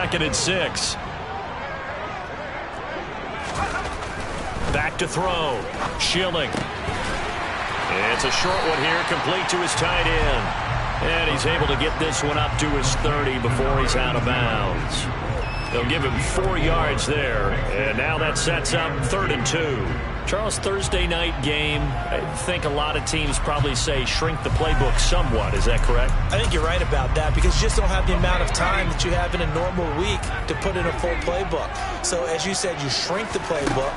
2nd and 6. Back to throw. Schilling. It's a short one here, complete to his tight end. And he's able to get this one up to his 30 before he's out of bounds. They'll give him 4 yards there. And now that sets up 3rd and 2. Charles, Thursday night game, I think a lot of teams probably say shrink the playbook somewhat. Is that correct? I think you're right about that because you just don't have the amount of time that you have in a normal week to put in a full playbook. So as you said, you shrink the playbook,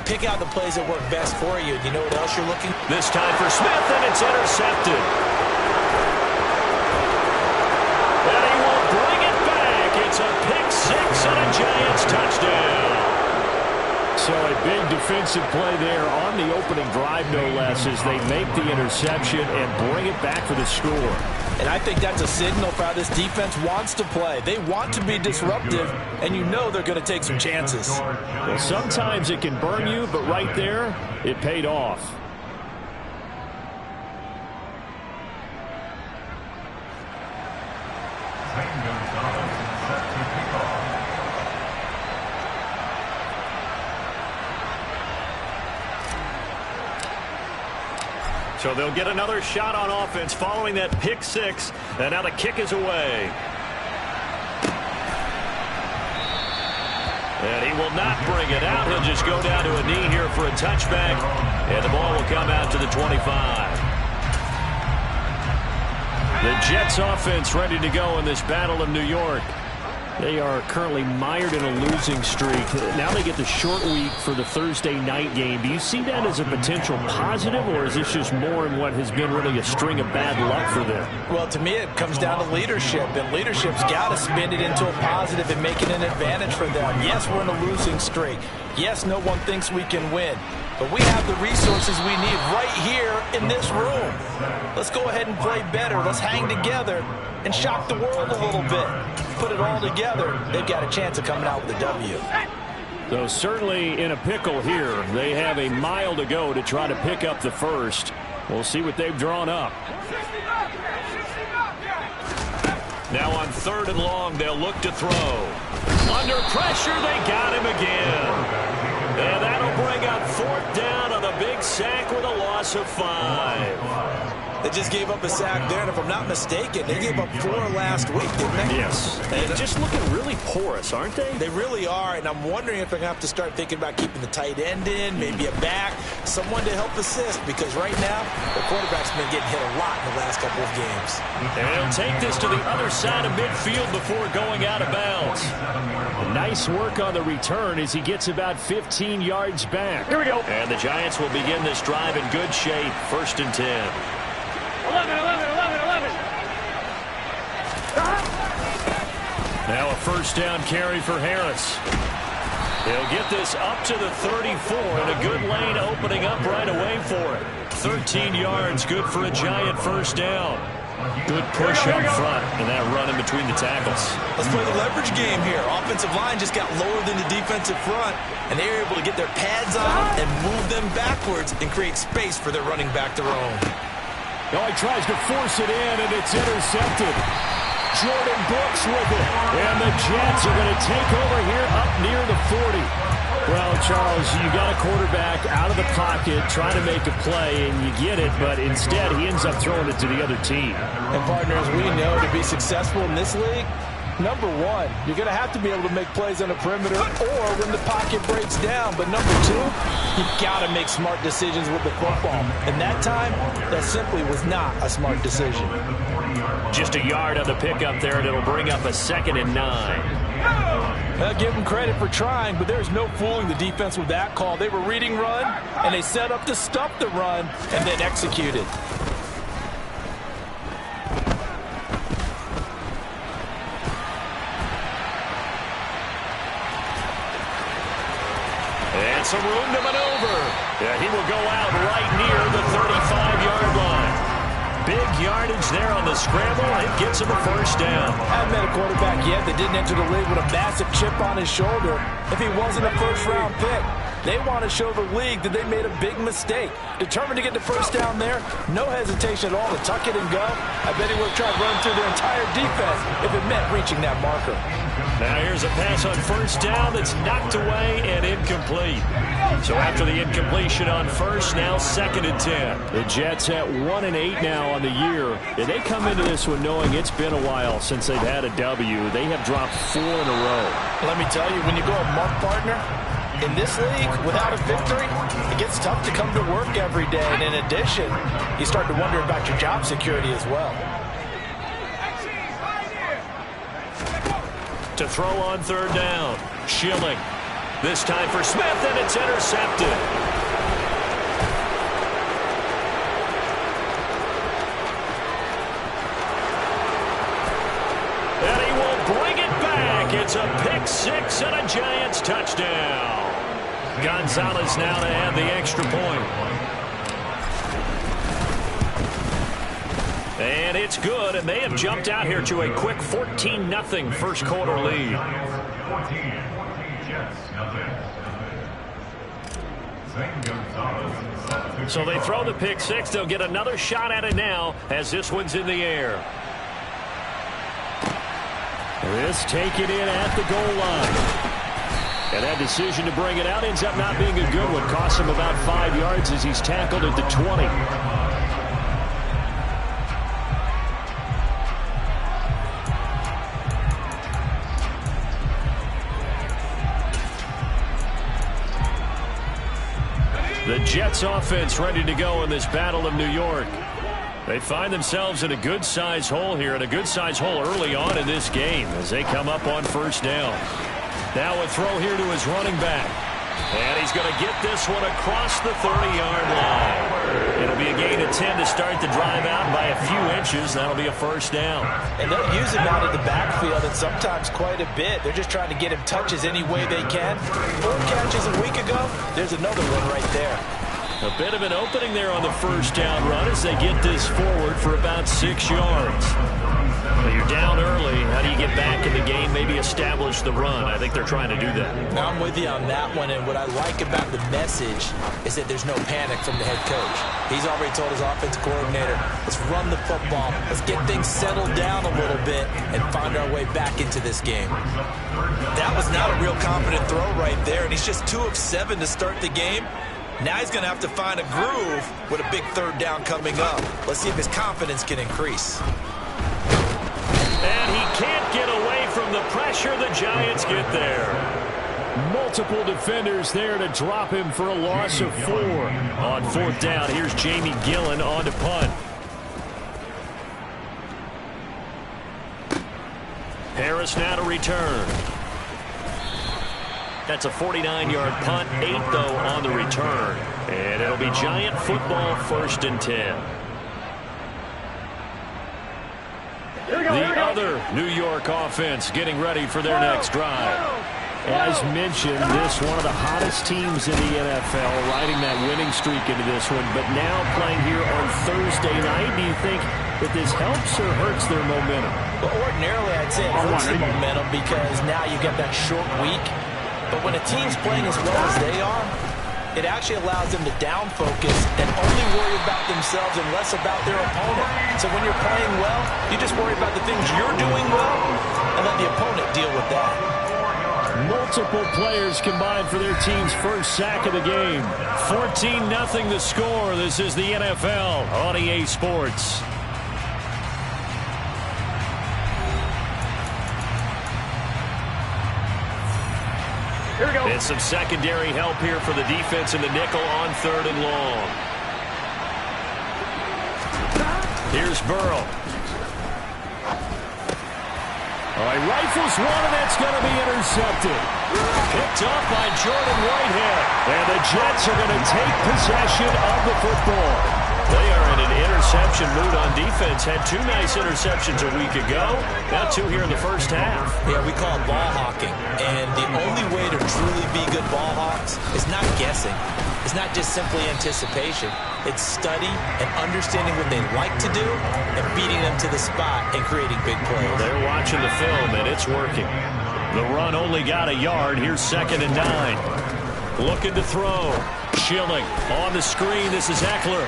pick out the plays that work best for you. You know what else you're looking? This time for Smith, and it's intercepted. And he will bring it back. It's a pick 6 and a Giants touchdown. So a big defensive play there on the opening drive, no less, as they make the interception and bring it back for the score. And I think that's a signal for how this defense wants to play. They want to be disruptive, and you know they're going to take some chances. Well, sometimes it can burn you, but right there, it paid off. So they'll get another shot on offense following that pick 6. And now the kick is away. And he will not bring it out. He'll just go down to a knee here for a touchback. And the ball will come out to the 25. The Jets offense ready to go in this Battle of New York. They are currently mired in a losing streak. Now they get the short week for the Thursday night game. Do you see that as a potential positive, or is this just more in what has been really a string of bad luck for them? Well, to me, it comes down to leadership, and leadership's got to spin it into a positive and make it an advantage for them. Yes, we're in a losing streak. Yes, no one thinks we can win. But we have the resources we need right here in this room. Let's go ahead and play better. Let's hang together and shock the world a little bit. Put it all together, they've got a chance of coming out with a W. So certainly in a pickle here. They have a mile to go to try to pick up the first. We'll see what they've drawn up. Now on 3rd and long, they'll look to throw. Under pressure, they got him again. And that'll bring up 4th down on a big sack with a loss of 5. They just gave up a sack there, and if I'm not mistaken, they gave up 4 last week, didn't they? Yes. And just looking really porous, aren't they? They really are, and I'm wondering if they're going to have to start thinking about keeping the tight end in, maybe a back, someone to help assist, because right now, the quarterback's been getting hit a lot in the last couple of games. And he'll take this to the other side of midfield before going out of bounds. Nice work on the return as he gets about 15 yards back. Here we go. And the Giants will begin this drive in good shape. 1st and 10. 11. Now a 1st down carry for Harris. He'll get this up to the 34, and a good lane opening up right away for it. 13 yards, good for a Giant 1st down. Good push up front, and that run in between the tackles. Let's play the leverage game here. Offensive line just got lower than the defensive front, and they were able to get their pads on and move them backwards and create space for their running back to roam. Oh, he tries to force it in, and it's intercepted. Jordan Brooks with it. And the Jets are going to take over here up near the 40. Well, Charles, you got a quarterback out of the pocket trying to make a play, and you get it, but instead he ends up throwing it to the other team. And, partners, we know to be successful in this league, number one, you're going to have to be able to make plays on the perimeter or when the pocket breaks down. But number two, you've got to make smart decisions with the football. And that time, that simply was not a smart decision. Just a yard on the pickup there, and it'll bring up a 2nd and 9. I'll give them credit for trying, but there's no fooling the defense with that call. They were reading run, and they set up to stop the run and then executed. And some room to maneuver. Yeah, he will go out right near the 35-yard line. Big yardage there on the scramble. It gets him a 1st down. I haven't met a quarterback yet that didn't enter the league with a massive chip on his shoulder if he wasn't a 1st-round pick. They want to show the league that they made a big mistake. Determined to get the 1st down there. No hesitation at all to tuck it and go. I bet he would have tried running through their entire defense if it meant reaching that marker. Now here's a pass on first down that's knocked away and incomplete. So after the incompletion on first, now 2nd and 10. The Jets at 1-8 now on the year. And they come into this one knowing it's been a while since they've had a W. They have dropped 4 in a row. Let me tell you, when you go a month partner, in this league, without a victory, it gets tough to come to work every day. And in addition, you start to wonder about your job security as well. To throw on 3rd down. Schilling. This time for Smith, and it's intercepted. And he will bring it back. It's a pick 6 and a Giants touchdown. Gonzalez now to add the extra point. And it's good, and they have jumped out here to a quick 14-0 first quarter lead. So they throw the pick 6. They'll get another shot at it now as this one's in the air. This taken in at the goal line. And that decision to bring it out ends up not being a good one. Costs him about 5 yards as he's tackled at the 20. The Jets offense ready to go in this Battle of New York. They find themselves in a good-sized hole here, and a good-sized hole early on in this game as they come up on first down. Now a throw here to his running back. And he's going to get this one across the 30-yard line. It'll be a gain of 10 to start the drive out by a few inches. That'll be a first down. And they'll use him out of the backfield and sometimes quite a bit. They're just trying to get him touches any way they can. 4 catches a week ago. There's another one right there. A bit of an opening there on the first down run as they get this forward for about 6 yards. But you're down early. How do you get back in the game, maybe establish the run? I think they're trying to do that. Now I'm with you on that one, and what I like about the message is that there's no panic from the head coach. He's already told his offensive coordinator, let's run the football, let's get things settled down a little bit and find our way back into this game. That was not a real confident throw right there, and he's just 2 of 7 to start the game. Now he's going to have to find a groove with a big 3rd down coming up. Let's see if his confidence can increase. And he can't get away from the pressure. The Giants get there. Multiple defenders there to drop him for a loss of 4. On 4th down, here's Jamie Gillen on to punt. Harris now to return. That's a 49-yard punt, 8 though on the return. And it'll be Giant football 1st and 10. The other New York offense getting ready for their next drive. As mentioned, this one of the hottest teams in the NFL, riding that winning streak into this one, but now playing here on Thursday night. Do you think that this helps or hurts their momentum? Well, ordinarily, I'd say it hurts the momentum because now you get that short week. But when a team's playing as well as they are, it actually allows them to down focus and only worry about themselves and less about their opponent. So when you're playing well, you just worry about the things you're doing well and let the opponent deal with that. Multiple players combined for their team's first sack of the game. 14-0 the score. This is the NFL on EA Sports. Here we go. And some secondary help here for the defense in the nickel on 3rd and long. Here's Burrow. All right, rifles one, and that's going to be intercepted. Picked off by Jordan Whitehead. And the Jets are going to take possession of the football. They are in an interception mood on defense. Had 2 nice interceptions a week ago. Now 2 here in the first half. Yeah, we call it ball hawking. And the only way to truly be good ball hawks is not guessing. It's not just simply anticipation. It's study and understanding what they like to do and beating them to the spot and creating big plays. They're watching the film, and it's working. The run only got a yard. Here's 2nd and 9. Looking to throw. Schilling on the screen. This is Eckler.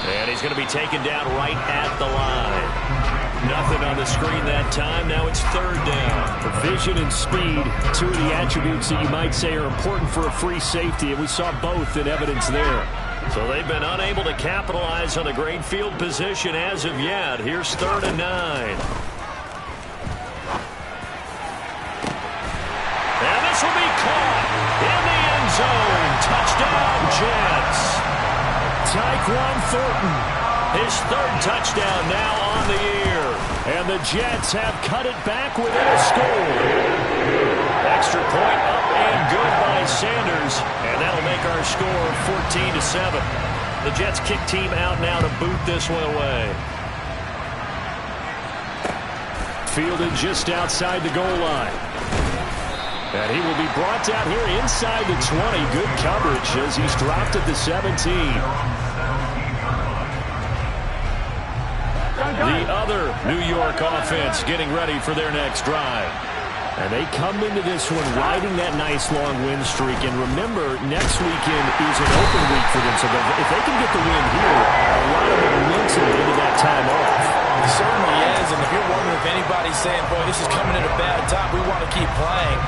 And he's going to be taken down right at the line. Nothing on the screen that time. Now it's third down. Vision and speed, two of the attributes that you might say are important for a free safety, and we saw both in evidence there. So they've been unable to capitalize on the great field position as of yet. Here's 3rd and 9. And this will be caught in the end zone. Touchdown, Jets. Tyquan Thornton, his 3rd touchdown now on the year. And the Jets have cut it back within a score. Extra point up and good by Sanders. And that'll make our score 14-7. The Jets kick team out now to boot this one away. Fielded just outside the goal line. And he will be brought down here inside the 20. Good coverage as he's dropped at the 17. The other New York offense getting ready for their next drive. And they come into this one riding that nice long win streak. And remember, next weekend is an open week for them. So if they can get the win here, a lot of momentum into that time off. It certainly is. And if you're wondering if anybody's saying, boy, this is coming at a bad time, we want to keep playing,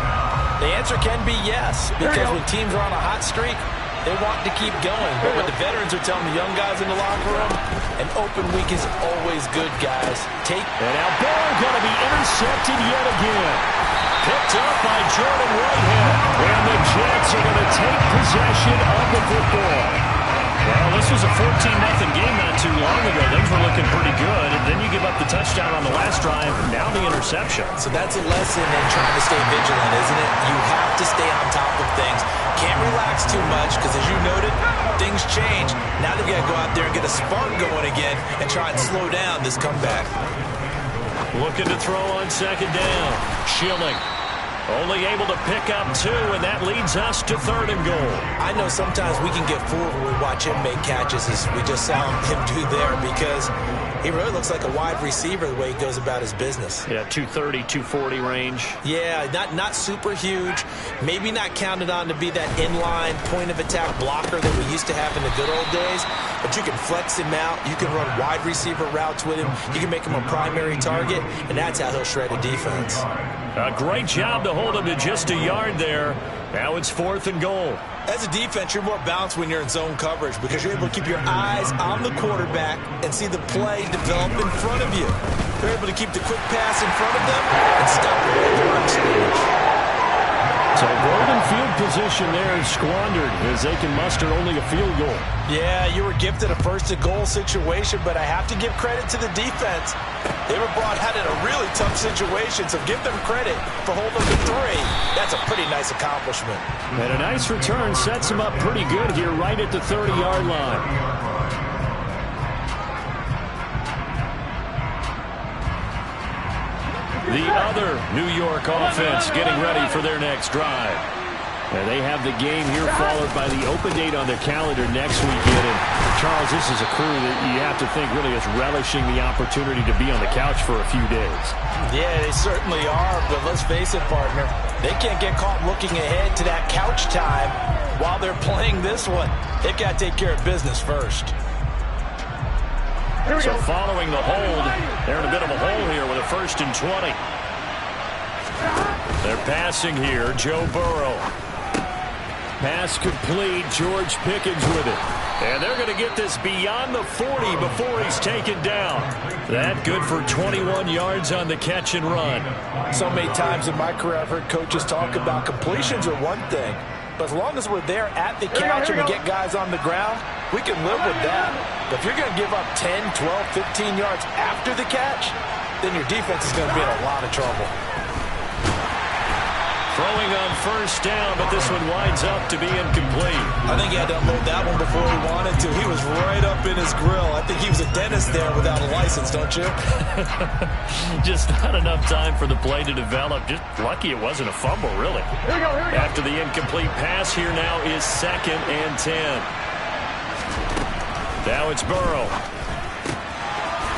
the answer can be yes. Because when teams are on a hot streak, they want to keep going. But what the veterans are telling the young guys in the locker room, an open week is always good, guys. And now ball going to be intercepted yet again. Picked up by Jordan Whitehead. And the Jets are going to take possession of the football. Well, this was a 14-0 game not too long ago. Things were looking pretty good. And then you give up the touchdown on the last drive. Now the interception. So that's a lesson in trying to stay vigilant, isn't it? You have to stay on top of things. Can't relax too much because, as you noted, things change. Now they've got to go out there and get a spark going again and try and slow down this comeback. Looking to throw on 2nd down. Schilling only able to pick up 2, and that leads us to 3rd and goal. I know sometimes we can get fooled when we watch him make catches, as we just saw him do there, because he really looks like a wide receiver the way he goes about his business. Yeah, 230, 240 range. Yeah, not super huge. Maybe not counted on to be that inline point-of-attack blocker that we used to have in the good old days. But you can flex him out. You can run wide receiver routes with him. You can make him a primary target, and that's how he'll shred a defense. A great job to hold him to just a yard there. Now it's 4th and goal. As a defense, you're more balanced when you're in zone coverage because you're able to keep your eyes on the quarterback and see the play develop in front of you. They're able to keep the quick pass in front of them and stop the line of scrimmage. So golden field position there is squandered as they can muster only a field goal. Yeah, you were gifted a 1st and goal situation, but I have to give credit to the defense. They were brought out in a really tough situation, so give them credit for holding them to 3. That's a pretty nice accomplishment. And a nice return sets them up pretty good here right at the 30-yard line. The other New York offense getting ready for their next drive. And they have the game here followed by the open date on their calendar next weekend. And Charles, this is a crew that you have to think really is relishing the opportunity to be on the couch for a few days. Yeah, they certainly are, but let's face it, partner. They can't get caught looking ahead to that couch time while they're playing this one. They've got to take care of business first. So following the hold, they're in a bit of a hole here with a 1st and 20. They're passing here, Joe Burrow. Pass complete, George Pickens with it. And they're going to get this beyond the 40 before he's taken down. That good for 21 yards on the catch and run. So many times in my career I've heard coaches talk about completions are one thing. But as long as we're there at the catch and we get guys on the ground, we can live with that. But if you're going to give up 10, 12, 15 yards after the catch, then your defense is going to be in a lot of trouble. Throwing on 1st down, but this one winds up to be incomplete. I think he had to unload that one before he wanted to. He was right up in his grill. I think he was a dentist there without a license, don't you? Just not enough time for the play to develop. Just lucky it wasn't a fumble, really. Here we go. After the incomplete pass, here now is 2nd and 10. Now it's Burrow.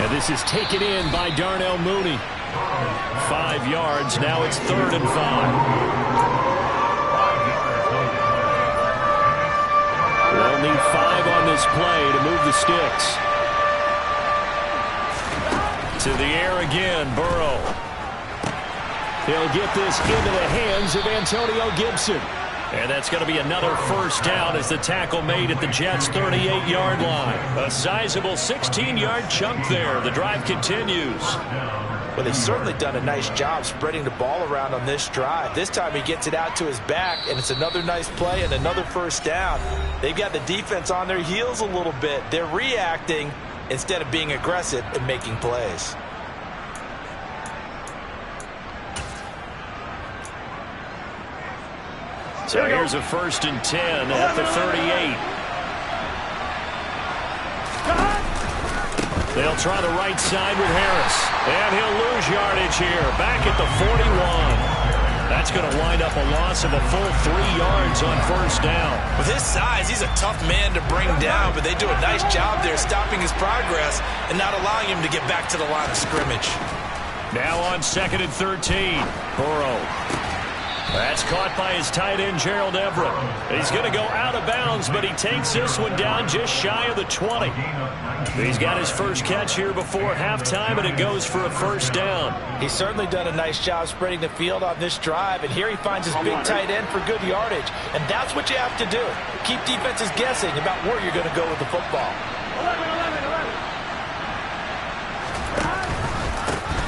And this is taken in by Darnell Mooney. 5 yards. Now it's 3rd and 5. They'll need 5 on this play to move the sticks. To the air again, Burrow. He'll get this into the hands of Antonio Gibson. And that's going to be another first down as the tackle made at the Jets' 38-yard line. A sizable 16-yard chunk there. The drive continues. Well, they've certainly done a nice job spreading the ball around on this drive. This time he gets it out to his back, and it's another nice play and another first down. They've got the defense on their heels a little bit. They're reacting instead of being aggressive and making plays. So here's a 1st and 10 at the 38. They'll try the right side with Harris. And he'll lose yardage here. Back at the 41. That's going to wind up a loss of a full 3 yards on first down. With his size, he's a tough man to bring down, but they do a nice job there stopping his progress and not allowing him to get back to the line of scrimmage. Now on 2nd and 13. Burrow. That's caught by his tight end, Gerald Everett. He's going to go out of bounds, but he takes this one down just shy of the 20. He's got his first catch here before halftime, and it goes for a first down. He's certainly done a nice job spreading the field on this drive, and here he finds his big tight end for good yardage. And that's what you have to do. Keep defenses guessing about where you're going to go with the football.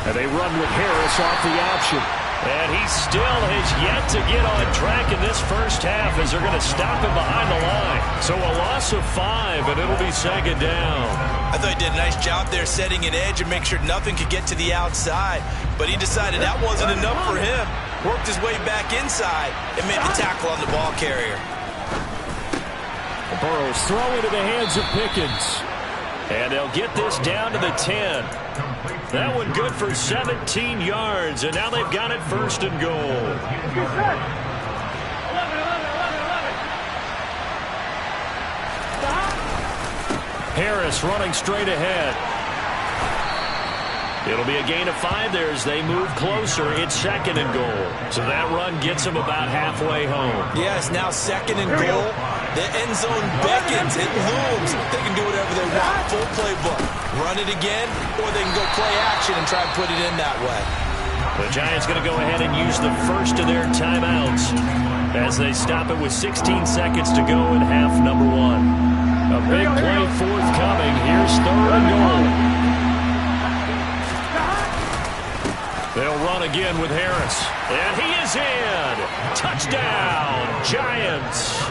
And they run with Harris off the option. And he still has yet to get on track in this first half as they're going to stop him behind the line. So a loss of 5, and it'll be 2nd down. I thought he did a nice job there setting an edge and make sure nothing could get to the outside. But he decided that wasn't enough for him. Worked his way back inside and made the tackle on the ball carrier. Burrow's throw into the hands of Pickens. And they'll get this down to the 10. That one good for 17 yards, and now they've got it 1st and goal. Harris running straight ahead. It'll be a gain of 5 there as they move closer. It's 2nd and goal. So that run gets them about halfway home. Yes, now 2nd and goal. The end zone beckons. It looms. They can do whatever they want. Full playbook. Run it again, or they can go play action and try and put it in that way. The Giants going to go ahead and use the first of their timeouts as they stop it with 16 seconds to go in half number 1. A big play forthcoming. Here's 3rd and goal. They'll run again with Harris. And he is in. Touchdown, Giants.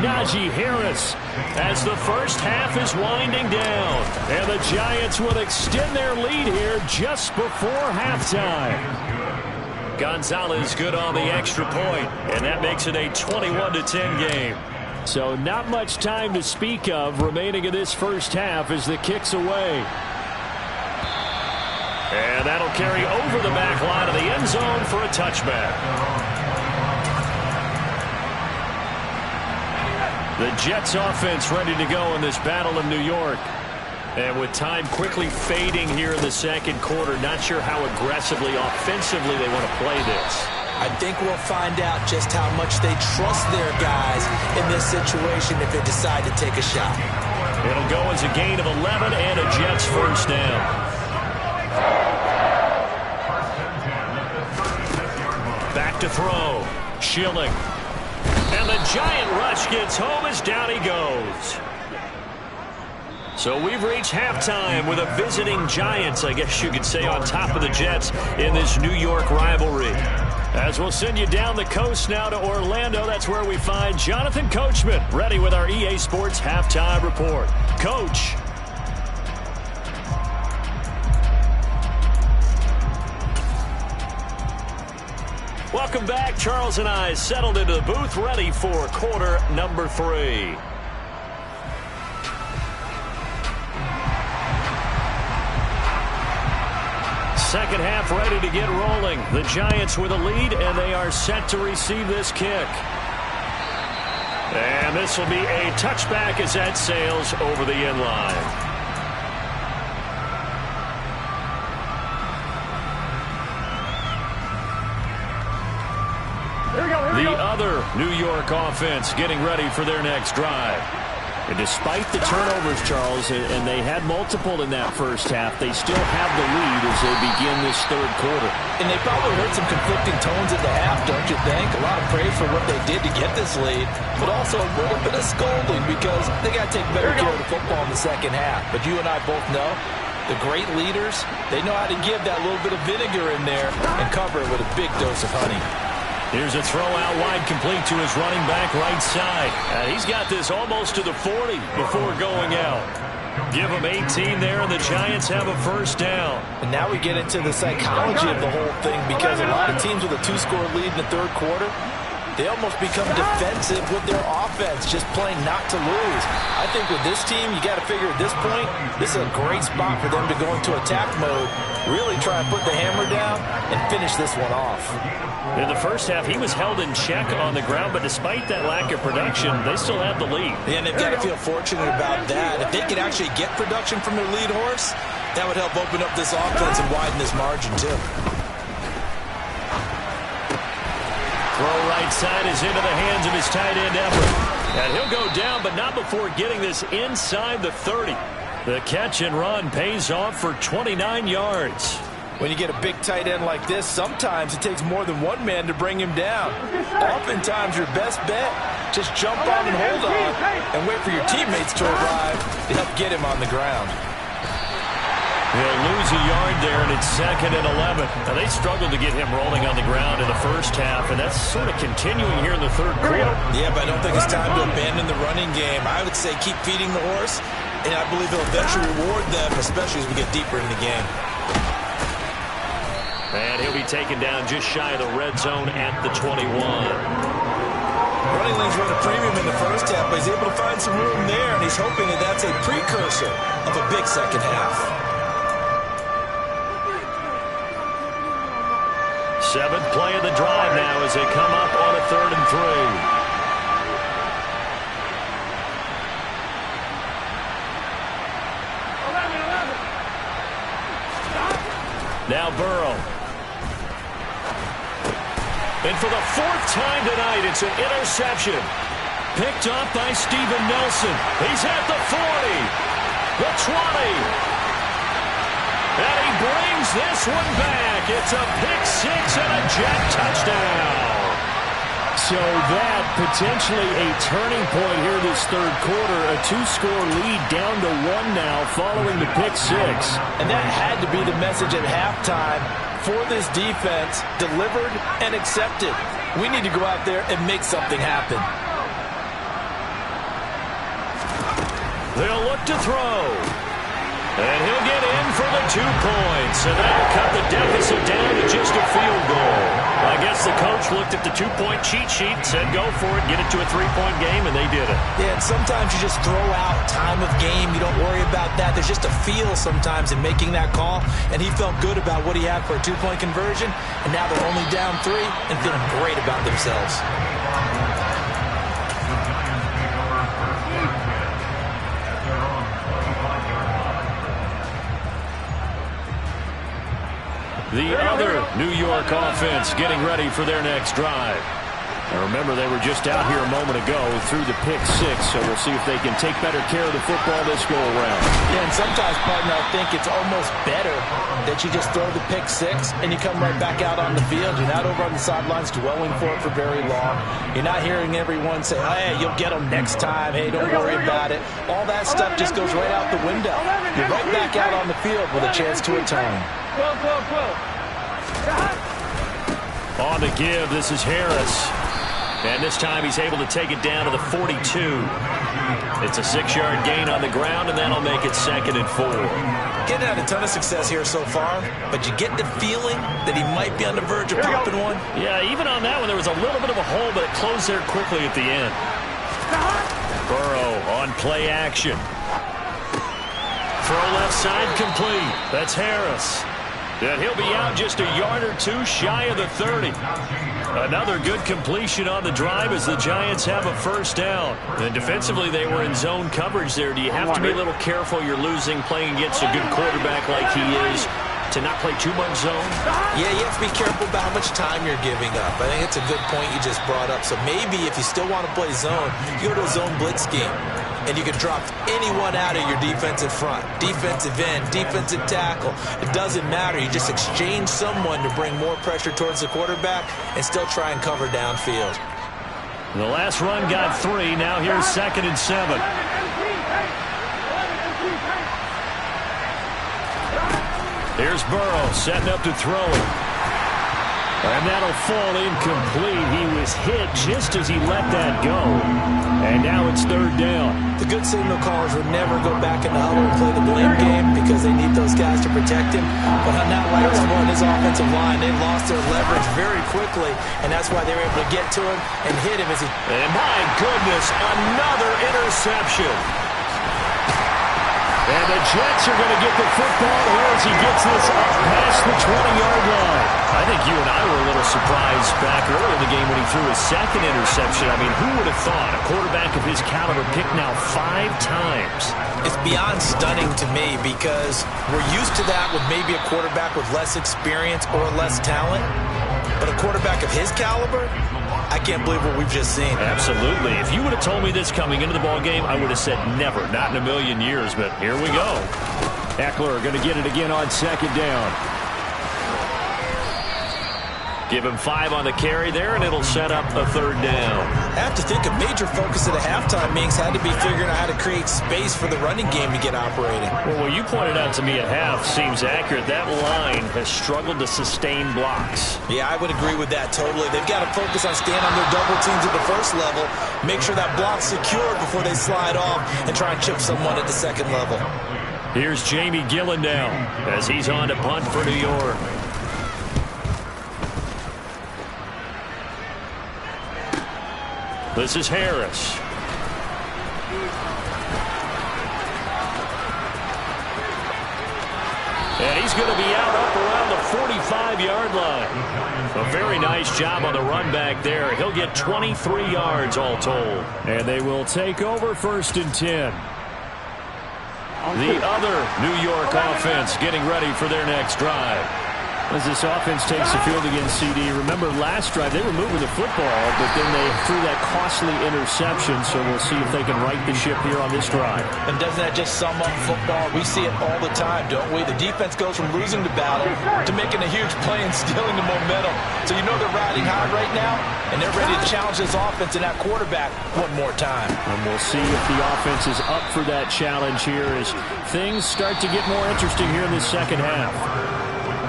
Najee Harris as the first half is winding down. And the Giants will extend their lead here just before halftime. Gonzalez good on the extra point, and that makes it a 21-10 game. So not much time to speak of remaining in this first half as the kick's away. And that'll carry over the back line of the end zone for a touchback. The Jets offense ready to go in this battle in New York. And with time quickly fading here in the second quarter, not sure how aggressively, offensively they want to play this. I think we'll find out just how much they trust their guys in this situation if they decide to take a shot. It'll go as a gain of 11 and a Jets first down. Back to throw. Schilling. And the giant rush gets home as down he goes. So we've reached halftime with a visiting Giants, I guess you could say, on top of the Jets in this New York rivalry. As we'll send you down the coast now to Orlando, that's where we find Jonathan Coachman ready with our EA Sports Halftime Report. Coach. Welcome back. Charles and I settled into the booth ready for quarter number 3. Second half ready to get rolling. The Giants with a lead, and they are set to receive this kick. And this will be a touchback as that sails over the end line. The other New York offense getting ready for their next drive. And despite the turnovers, Charles, and they had multiple in that first half, they still have the lead as they begin this third quarter. And they probably heard some conflicting tones at the half, don't you think? A lot of praise for what they did to get this lead, but also a little bit of scolding because they got to take better care of the football in the second half. But you and I both know the great leaders, they know how to give that little bit of vinegar in there and cover it with a big dose of honey. Here's a throw out wide, complete to his running back right side. He's got this almost to the 40 before going out. Give him 18 there, and the Giants have a first down. And now we get into the psychology of the whole thing, because a lot of teams with a 2-score lead in the third quarter, they almost become defensive with their offense, just playing not to lose. I think with this team, you got to figure at this point, this is a great spot for them to go into attack mode, really try and put the hammer down and finish this one off. In the first half, he was held in check on the ground, but despite that lack of production, they still have the lead. Yeah, and they've got to feel fortunate about that. If they could actually get production from their lead horse, that would help open up this offense and widen this margin too. Throw right side is into the hands of his tight end effort. And he'll go down, but not before getting this inside the 30. The catch and run pays off for 29 yards. When you get a big tight end like this, sometimes it takes more than one man to bring him down. Oftentimes, your best bet, just jump on and hold on and wait for your teammates to arrive to help get him on the ground. He'll lose a yard there, and it's 2nd and 11. Now, they struggled to get him rolling on the ground in the first half, and that's sort of continuing here in the third quarter. Yeah, but I don't think it's time to abandon the running game. I would say keep feeding the horse, and I believe he'll eventually reward them, especially as we get deeper in the game. And he'll be taken down just shy of the red zone at the 21. Running lanes run a premium in the first half, but he's able to find some room there, and he's hoping that that's a precursor of a big second half. 7th play of the drive now as they come up on a 3rd and 3. Now Burrow. And for the 4th time tonight, it's an interception. Picked up by Steven Nelson. He's at the 40, the 20. And he brings this one back. It's a pick-6 and a Jet touchdown. So that potentially a turning point here this third quarter. A 2-score lead down to 1 now following the pick-6. And that had to be the message at halftime for this defense, delivered and accepted. We need to go out there and make something happen. They'll look to throw. And he'll get in for the 2 points. And that'll cut the deficit down to just a field goal. I guess the coach looked at the 2-point cheat sheet and said, go for it, get it to a 3-point game, and they did it. Yeah, and sometimes you just throw out time of game. You don't worry about that. There's just a feel sometimes in making that call, and he felt good about what he had for a 2-point conversion, and now they're only down 3 and feeling great about themselves. The other New York offense getting ready for their next drive. And remember, they were just out here a moment ago through the pick-6, so we'll see if they can take better care of the football this go-around. Yeah, and sometimes, partner, I think it's almost better that you just throw the pick-6 and you come right back out on the field. You're not over on the sidelines dwelling for it for very long. You're not hearing everyone say, oh, hey, you'll get them next time. Hey, don't worry about it. All that stuff just goes right out the window. You're right back out on the field with a chance to atone. On the give, this is Harris. And this time he's able to take it down to the 42. It's a 6-yard gain on the ground, and that'll make it 2nd and 4. Getting had a ton of success here so far, but you get the feeling that he might be on the verge of popping one. Yeah, even on that one, there was a little bit of a hole, but it closed there quickly at the end. Burrow on play action. Throw left side complete. That's Harris. And he'll be out just a yard or 2 shy of the 30. Another good completion on the drive as the Giants have a first down. And defensively, they were in zone coverage there. Do you have to be a little careful? You're losing playing against a good quarterback like he is to not play too much zone? Yeah, you have to be careful about how much time you're giving up. I think it's a good point you just brought up. So maybe if you still want to play zone, you go to a zone blitz scheme. And you can drop anyone out of your defensive front. Defensive end, defensive tackle. It doesn't matter. You just exchange someone to bring more pressure towards the quarterback and still try and cover downfield. The last run got 3. Now here's 2nd and 7. Here's Burrow setting up to throw it. And that'll fall incomplete. He was hit just as he let that go. And now it's 3rd down. The good signal callers would never go back in the huddle and play the blame game because they need those guys to protect him. But on that last one, his offensive line, they lost their leverage very quickly, and that's why they were able to get to him and hit him as he... And my goodness, another interception. And the Jets are going to get the football here as he gets this up past the 20-yard line. I think you and I were a little surprised back earlier in the game when he threw his 2nd interception. I mean, who would have thought a quarterback of his caliber picked now 5 times? It's beyond stunning to me because we're used to that with maybe a quarterback with less experience or less talent. But a quarterback of his caliber, I can't believe what we've just seen. Absolutely. If you would have told me this coming into the ball game, I would have said never, not in a million years. But here we go. Eckler going to get it again on 2nd down. Give him 5 on the carry there, and it'll set up a 3rd down. I have to think a major focus at the halftime meetings had to be figuring out how to create space for the running game to get operating. Well, what you pointed out to me at half seems accurate. That line has struggled to sustain blocks. Yeah, I would agree with that totally. They've got to focus on staying on their double teams at the first level, make sure that block's secured before they slide off, and try and chip someone at the 2nd level. Here's Jamie Gillen now as he's on to punt for New York. This is Harris. And he's going to be out up around the 45-yard line. A very nice job on the run back there. He'll get 23 yards all told. And they will take over 1st and 10. The other New York offense getting ready for their next drive. As this offense takes the field against CD, remember last drive they were moving the football, but then they threw that costly interception, so we'll see if they can right the ship here on this drive. And doesn't that just sum up football? We see it all the time, don't we? The defense goes from losing the battle to making a huge play and stealing the momentum. So you know they're riding high right now, and they're ready to challenge this offense and that quarterback one more time. And we'll see if the offense is up for that challenge here as things start to get more interesting here in the 2nd half.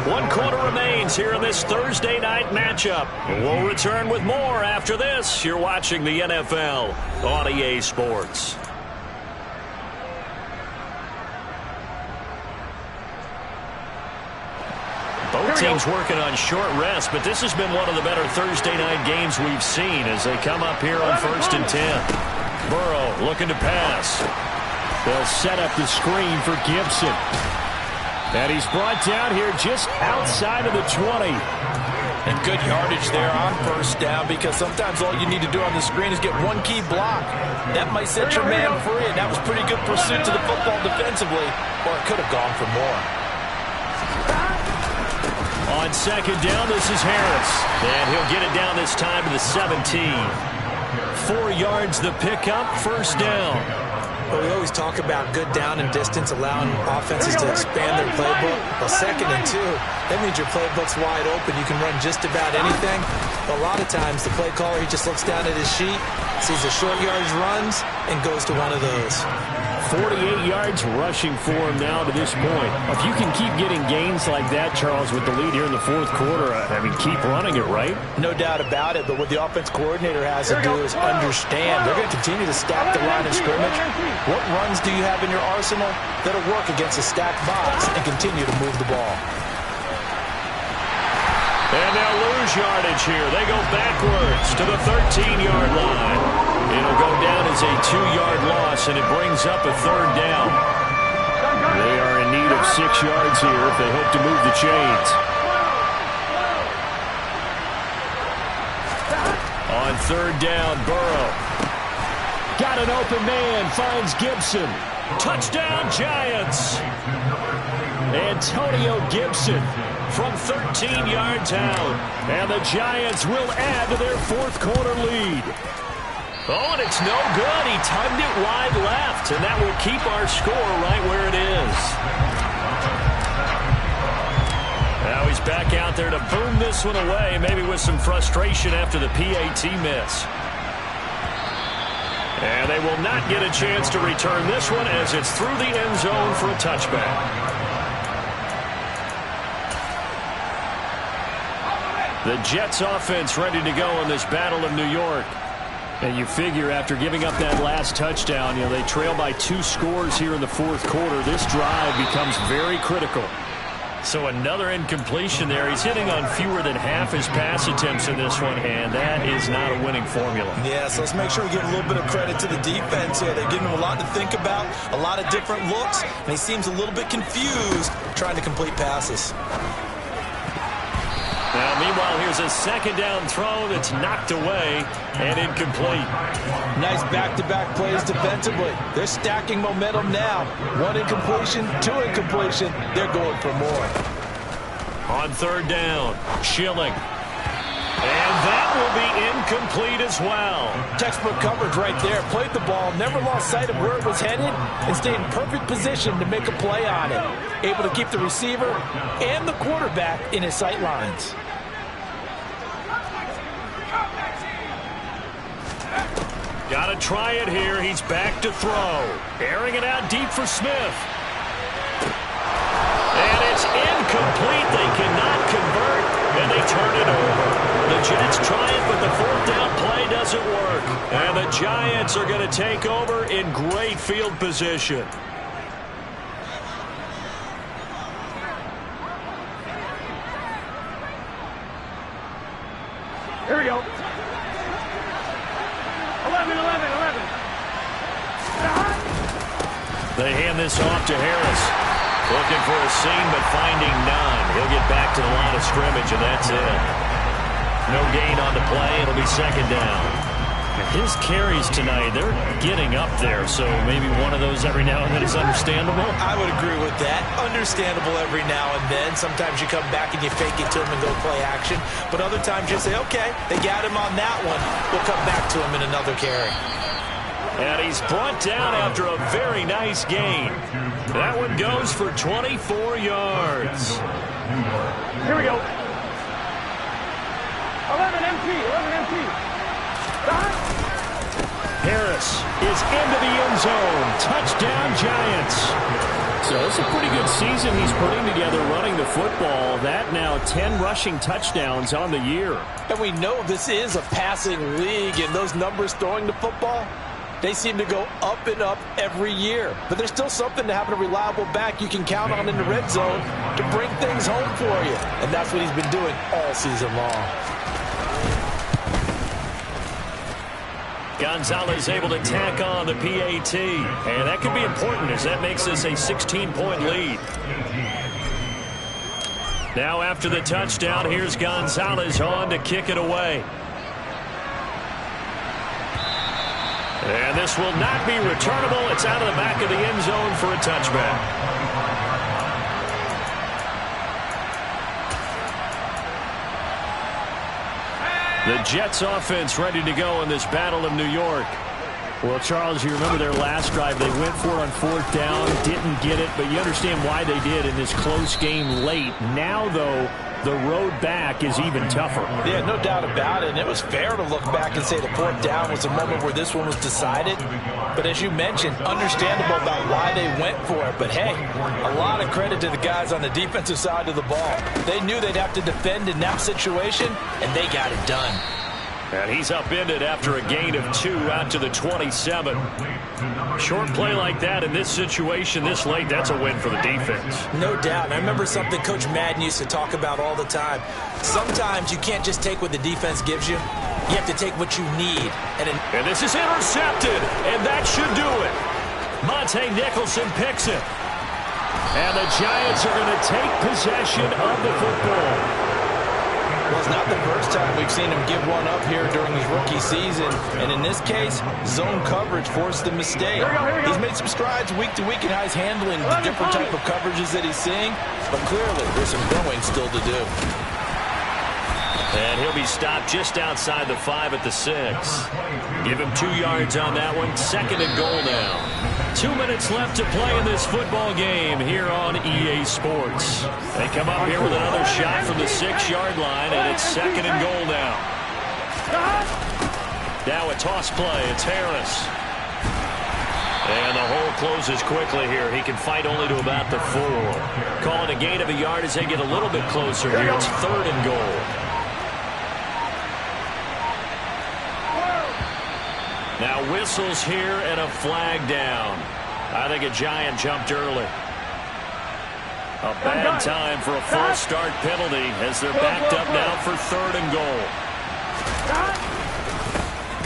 1 quarter remains here in this Thursday night matchup. And we'll return with more after this. You're watching the NFL on EA Sports. Both teams working on short rest, but this has been one of the better Thursday night games we've seen as they come up here on 1st and 10. Burrow looking to pass. They'll set up the screen for Gibson. And he's brought down here just outside of the 20. And good yardage there on 1st down because sometimes all you need to do on the screen is get one key block. That might set your man free, and that was pretty good pursuit to the football defensively, or it could have gone for more. On 2nd down, this is Harris. And he'll get it down this time to the 17. 4 yards the pickup, 1st down. Well, we always talk about good down and distance, allowing offenses to expand their playbook. Well, 2nd and 2, that means your playbook's wide open. You can run just about anything. But a lot of times, the play caller, he just looks down at his sheet, sees the short yardage runs, and goes to one of those. 48 yards rushing for him now to this point. If you can keep getting gains like that, Charles, with the lead here in the 4th quarter, I mean, keep running it, right? No doubt about it, but what the offense coordinator has to do is understand. They're going to continue to stack the line of scrimmage. What runs do you have in your arsenal that'll work against a stacked box and continue to move the ball? And they'll lose yardage here. They go backwards to the 13-yard line. It'll go down as a 2-yard loss, and it brings up a 3rd down. They are in need of 6 yards here if they hope to move the chains. On 3rd down, Burrow. Got an open man, finds Gibson. Touchdown, Giants. Antonio Gibson from 13 yards out. And the Giants will add to their fourth quarter lead. Oh, and it's no good. He tugged it wide left, and that will keep our score right where it is. Now he's back out there to boom this one away, maybe with some frustration after the PAT miss. And they will not get a chance to return this one as it's through the end zone for a touchback. The Jets offense ready to go in this Battle of New York. And you figure after giving up that last touchdown, they trail by 2 scores here in the fourth quarter. This drive becomes very critical. So another incompletion there. He's hitting on fewer than half his pass attempts in this one, and that is not a winning formula. Yeah, so let's make sure we give a little bit of credit to the defense here. They're giving him a lot to think about, a lot of different looks, and he seems a little bit confused trying to complete passes. Now, meanwhile, here's a second down throw that's knocked away and incomplete. Nice back-to-back plays defensively. They're stacking momentum now. 1 incompletion, 2 incompletion. They're going for more. On third down, Schilling. And that will be incomplete as well. Textbook coverage right there. Played the ball, never lost sight of where it was headed, and stayed in perfect position to make a play on it. Able to keep the receiver and the quarterback in his sight lines. Got to try it here. He's back to throw. Airing it out deep for Smith. And it's incomplete. They cannot convert, and they turn it over. The Jets try it, but the fourth down play doesn't work. And the Giants are going to take over in great field position. Here we go. 11. They hand this off to Harris. Looking for a seam, but finding none. He'll get back to the line of scrimmage, and that's it. No gain on the play. It'll be second down. His carries tonight, they're getting up there, so maybe one of those every now and then is understandable. I would agree with that. Understandable every now and then. Sometimes you come back and you fake it to him and go play action. But other times you say, okay, they got him on that one. We'll come back to him in another carry. And he's brought down after a very nice gain. That one goes for 24 yards. Here we go. 11 MP. Harris is into the end zone. Touchdown, Giants. So it's a pretty good season he's putting together running the football. That now 10 rushing touchdowns on the year. And we know this is a passing league, and those numbers throwing the football, they seem to go up and up every year. But there's still something to having a reliable back you can count on in the red zone to bring things home for you. And that's what he's been doing all season long. Gonzalez able to tack on the PAT. And that could be important as that makes this a 16-point lead. Now after the touchdown, here's Gonzalez on to kick it away. And this will not be returnable. It's out of the back of the end zone for a touchback. The Jets offense ready to go in this Battle of New York. Well, Charles, you remember their last drive. They went for it on fourth down, didn't get it, but you understand why they did in this close game late. Now, though, the road back is even tougher. Yeah, no doubt about it. And it was fair to look back and say the fourth down was a moment where this one was decided. But as you mentioned, understandable about why they went for it. But, hey, a lot of credit to the guys on the defensive side of the ball. They knew they'd have to defend in that situation, and they got it done. And he's upended after a gain of 2 out to the 27. Short play like that in this situation this late, that's a win for the defense. No doubt. And I remember something Coach Madden used to talk about all the time. Sometimes you can't just take what the defense gives you. You have to take what you need. And this is intercepted, and that should do it. Monte Nicholson picks it. And the Giants are going to take possession of the football. Well, it's not the first time we've seen him give one up here during his rookie season. And in this case, zone coverage forced the mistake. Here we go. He's made some strides week to week in how he's handling the different type of coverages that he's seeing. But clearly, there's some growing still to do. And he'll be stopped just outside the 5 at the 6. Give him 2 yards on that one. 2nd and goal now. 2 minutes left to play in this football game here on EA Sports. They come up here with another shot from the 6-yard line, and it's 2nd and goal now. Now a toss play. It's Harris. And the hole closes quickly here. He can fight only to about the 4. Calling a gain of a yard as they get a little bit closer here. It's 3rd and goal. Now whistles here and a flag down. I think a Giant jumped early. A bad time for a false start penalty as they're backed up now for 3rd and goal.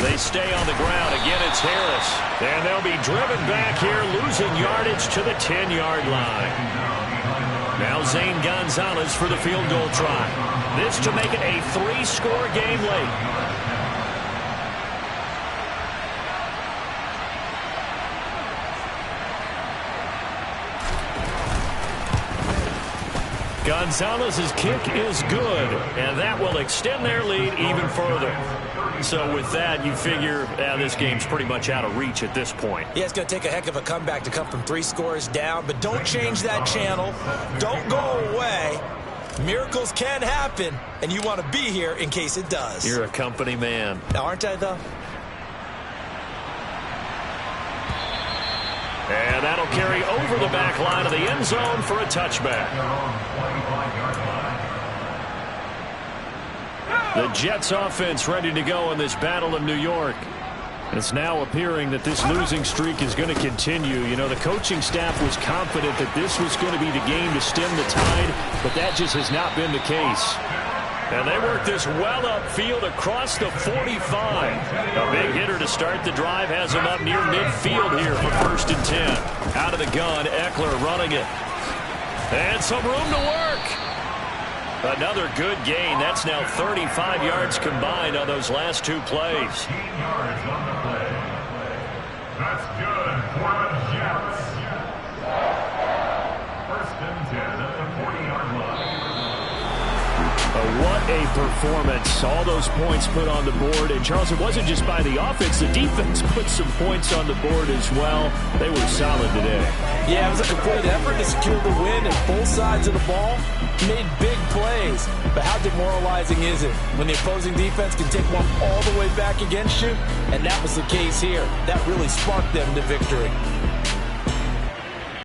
They stay on the ground. Again, it's Harris. And they'll be driven back here, losing yardage to the 10-yard line. Now Zane Gonzalez for the field goal try. This to make it a 3-score game late. Gonzalez's kick is good, and that will extend their lead even further. So with that, you figure this game's pretty much out of reach at this point. Yeah, it's going to take a heck of a comeback to come from 3 scores down, but don't change that channel. Don't go away. Miracles can happen, and you want to be here in case it does. You're a company man. Aren't I, though? And that'll carry over the back line of the end zone for a touchback. The Jets offense ready to go in this battle of New York. It's now appearing that this losing streak is going to continue. You know, the coaching staff was confident that this was going to be the game to stem the tide, but that just has not been the case. And they work this well upfield across the 45. A big hitter to start the drive has him up near midfield here for 1st and 10. Out of the gun, Eckler running it. And some room to work. Another good gain. That's now 35 yards combined on those last 2 plays. That's good for the Jets. 1st and 10 at the 40-yard line. What a performance. All those points put on the board. And, Charles, it wasn't just by the offense. The defense put some points on the board as well. They were solid today. Yeah, it was a complete effort to secure the win at both sides of the ball. Made big plays. But how demoralizing is it when the opposing defense can take one all the way back against you? And that was the case here. That really sparked them to victory.